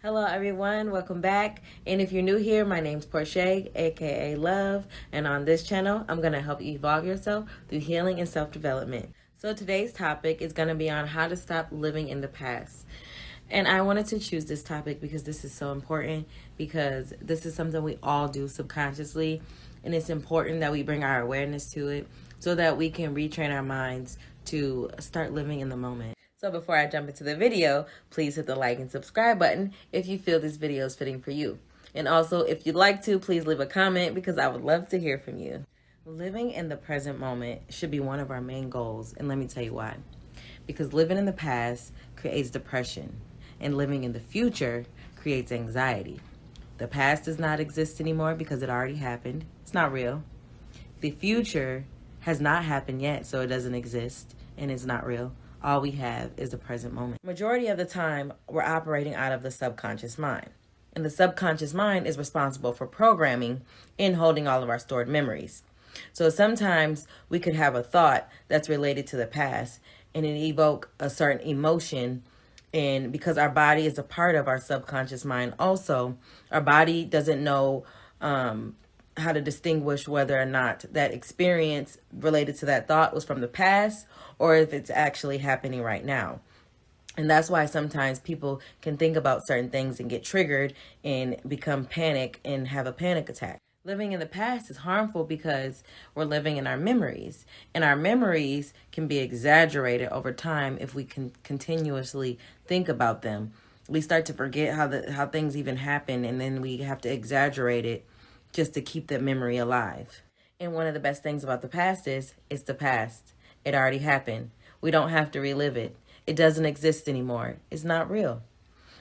Hello everyone, welcome back. And if you're new here, my name's Portiay, aka Love, and on this channel, I'm going to help you evolve yourself through healing and self-development. So today's topic is going to be on how to stop living in the past. And I wanted to choose this topic because this is so important, because this is something we all do subconsciously, and it's important that we bring our awareness to it so that we can retrain our minds to start living in the moment. So before I jump into the video, please hit the like and subscribe button if you feel this video is fitting for you. And also, if you'd like to, please leave a comment because I would love to hear from you. Living in the present moment should be one of our main goals, and let me tell you why. Because living in the past creates depression, and living in the future creates anxiety. The past does not exist anymore because it already happened. It's not real. The future has not happened yet, so it doesn't exist, and it's not real. All we have is the present moment. Majority of the time, we're operating out of the subconscious mind. And the subconscious mind is responsible for programming and holding all of our stored memories. So sometimes we could have a thought that's related to the past and it evoke a certain emotion. And because our body is a part of our subconscious mind also, our body doesn't know how to distinguish whether or not that experience related to that thought was from the past or if it's actually happening right now. And that's why sometimes people can think about certain things and get triggered and become panic and have a panic attack. Living in the past is harmful because we're living in our memories, and our memories can be exaggerated over time if we can continuously think about them. We start to forget how things even happen, and then we have to exaggerate it just to keep that memory alive. And one of the best things about the past is it's the past. It already happened. We don't have to relive it. It doesn't exist anymore. It's not real.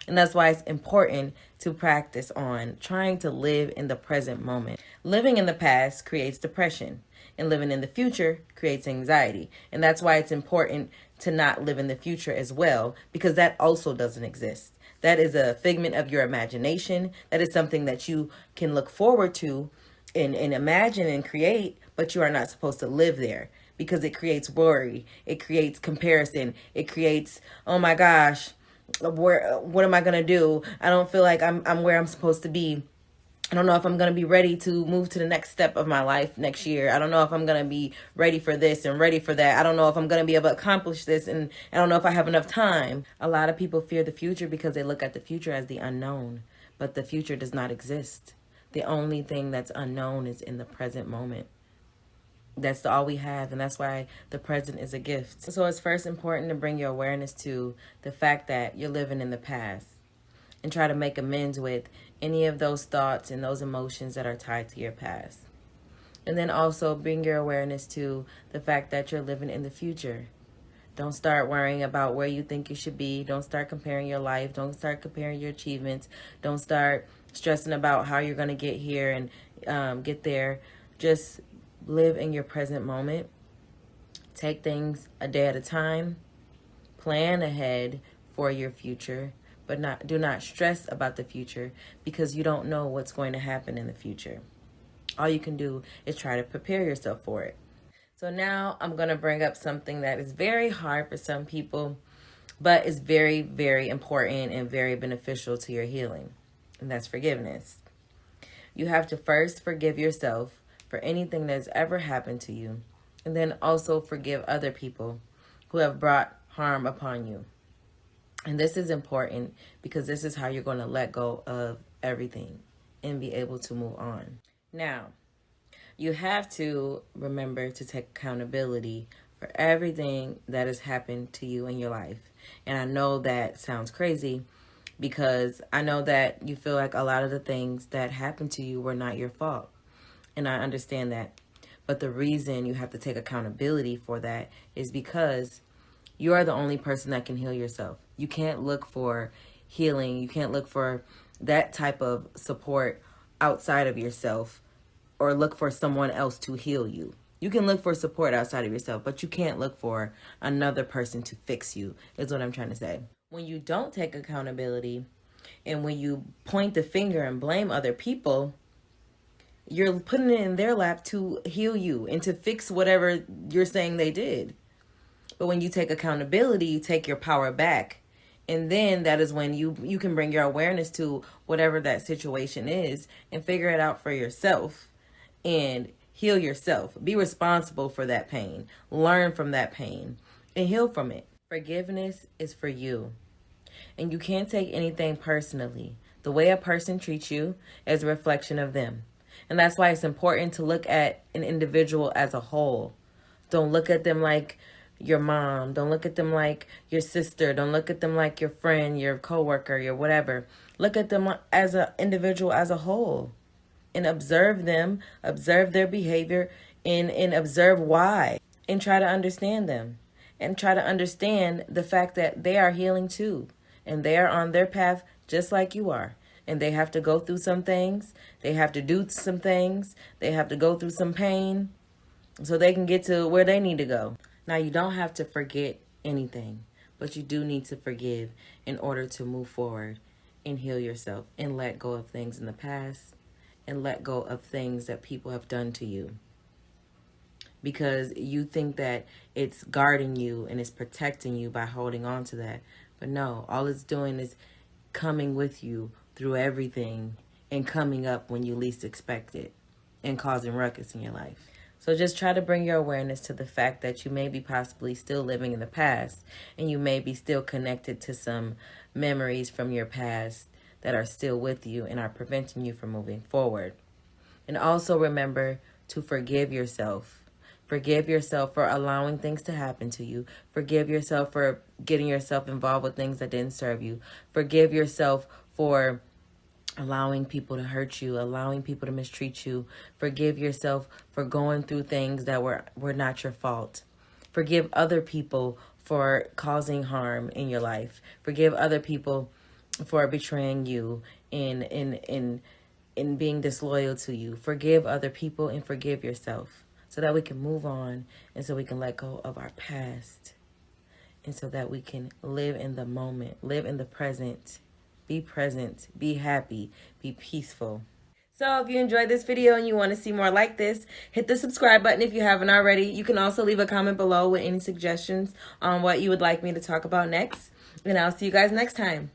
And that's why it's important to practice on trying to live in the present moment. Living in the past creates depression, and living in the future creates anxiety. And that's why it's important to not live in the future as well, because that also doesn't exist. That is a figment of your imagination. That is something that you can look forward to and imagine and create, but you are not supposed to live there because it creates worry. It creates comparison. It creates, oh my gosh, what am I going to do? I don't feel like I'm where I'm supposed to be. I don't know if I'm going to be ready to move to the next step of my life next year. I don't know if I'm going to be ready for this and ready for that. I don't know if I'm going to be able to accomplish this, and I don't know if I have enough time. A lot of people fear the future because they look at the future as the unknown, but the future does not exist. The only thing that's unknown is in the present moment. That's all we have, and that's why the present is a gift. So it's first important to bring your awareness to the fact that you're living in the past and try to make amends with any of those thoughts and those emotions that are tied to your past. And then also bring your awareness to the fact that you're living in the future. Don't start worrying about where you think you should be. Don't start comparing your life. Don't start comparing your achievements. Don't start stressing about how you're going to get here and get there. Just live in your present moment. Take things a day at a time. Plan ahead for your future. But do not stress about the future because you don't know what's going to happen in the future. All you can do is try to prepare yourself for it. So now I'm going to bring up something that is very hard for some people, but is very, very important and very beneficial to your healing. And that's forgiveness. You have to first forgive yourself for anything that's ever happened to you, and then also forgive other people who have brought harm upon you. And this is important because this is how you're going to let go of everything and be able to move on. Now, you have to remember to take accountability for everything that has happened to you in your life. And I know that sounds crazy because I know that you feel like a lot of the things that happened to you were not your fault. And I understand that. But the reason you have to take accountability for that is because you are the only person that can heal yourself. You can't look for healing. You can't look for that type of support outside of yourself or look for someone else to heal you. You can look for support outside of yourself, but you can't look for another person to fix you, is what I'm trying to say. When you don't take accountability and when you point the finger and blame other people, you're putting it in their lap to heal you and to fix whatever you're saying they did. But when you take accountability, you take your power back And then that is when you can bring your awareness to whatever that situation is and figure it out for yourself and heal yourself. Be responsible for that pain. Learn from that pain and heal from it. Forgiveness is for you. And you can't take anything personally. The way a person treats you is a reflection of them. And that's why it's important to look at an individual as a whole. Don't look at them like your mom. Don't look at them like your sister. Don't look at them like your friend, your coworker, your whatever. Look at them as an individual as a whole. And observe them, observe their behavior, and observe why. And try to understand them. And try to understand the fact that they are healing too. And they are on their path just like you are. And they have to go through some things. They have to do some things. They have to go through some pain so they can get to where they need to go. Now, you don't have to forget anything, but you do need to forgive in order to move forward and heal yourself and let go of things in the past and let go of things that people have done to you. Because you think that it's guarding you and it's protecting you by holding on to that. But no, all it's doing is coming with you through everything and coming up when you least expect it and causing ruckus in your life. So just try to bring your awareness to the fact that you may be possibly still living in the past and you may be still connected to some memories from your past that are still with you and are preventing you from moving forward. And also remember to forgive yourself. Forgive yourself for allowing things to happen to you. Forgive yourself for getting yourself involved with things that didn't serve you. Forgive yourself for allowing people to hurt you, allowing people to mistreat you. Forgive yourself for going through things that were not your fault. Forgive other people for causing harm in your life. Forgive other people for betraying you in being disloyal to you. Forgive other people and forgive yourself so that we can move on and so we can let go of our past and so that we can live in the moment, live in the present. Be present, be happy, be peaceful. So if you enjoyed this video and you want to see more like this, hit the subscribe button if you haven't already. You can also leave a comment below with any suggestions on what you would like me to talk about next. And I'll see you guys next time.